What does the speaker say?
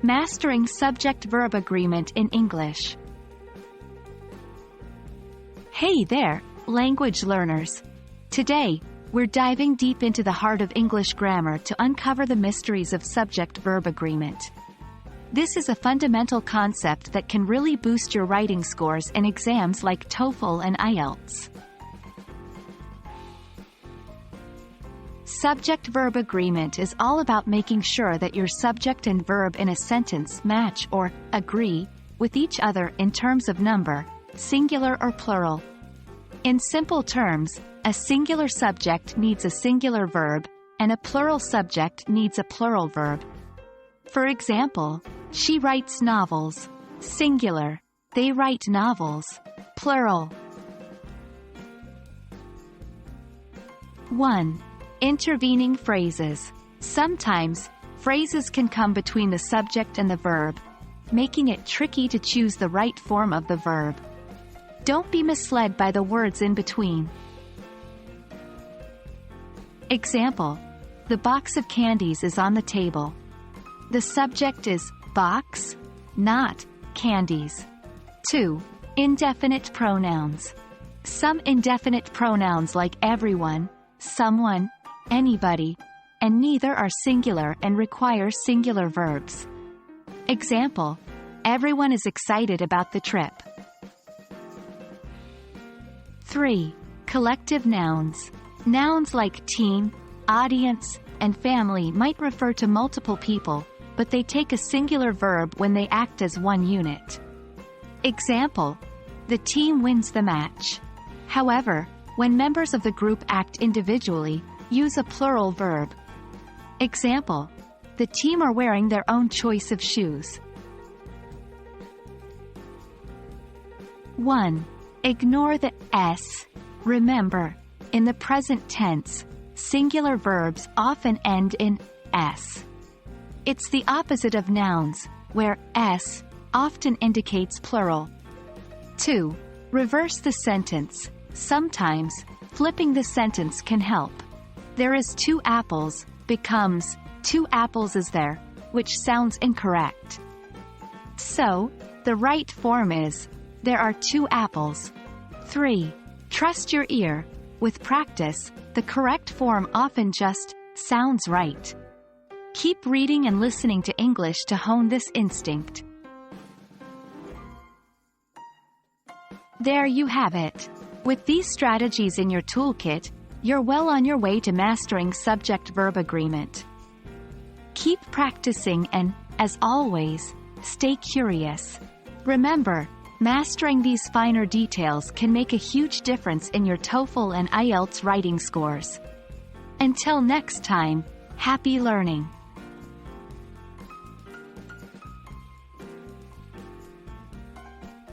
Mastering Subject-Verb Agreement in English. Hey there, language learners! Today, we're diving deep into the heart of English grammar to uncover the mysteries of subject-verb agreement. This is a fundamental concept that can really boost your writing scores in exams like TOEFL and IELTS. Subject-verb agreement is all about making sure that your subject and verb in a sentence match or agree with each other in terms of number, singular or plural. In simple terms, a singular subject needs a singular verb, and a plural subject needs a plural verb. For example, she writes novels, singular. They write novels, plural. 1. Intervening phrases. Sometimes, phrases can come between the subject and the verb, making it tricky to choose the right form of the verb. Don't be misled by the words in between. Example: the box of candies is on the table. The subject is box, not candies. 2. Indefinite pronouns. Some indefinite pronouns like everyone, someone, anybody, and neither are singular and require singular verbs. Example: everyone is excited about the trip. 3. Collective nouns. Nouns like team, audience, and family might refer to multiple people, but they take a singular verb when they act as one unit. Example: the team wins the match. However, when members of the group act individually, use a plural verb. Example: the team are wearing their own choice of shoes. 1. Ignore the s. Remember, in the present tense, singular verbs often end in s. It's the opposite of nouns, where s often indicates plural. 2. Reverse the sentence. Sometimes, flipping the sentence can help. There is 2 apples becomes 2 apples is there, which sounds incorrect. So, the right form is there are 2 apples. 3. Trust your ear. With practice, the correct form often just sounds right. Keep reading and listening to English to hone this instinct. There you have it. With these strategies in your toolkit, you're well on your way to mastering subject-verb agreement. Keep practicing and, as always, stay curious. Remember, mastering these finer details can make a huge difference in your TOEFL and IELTS writing scores. Until next time, happy learning!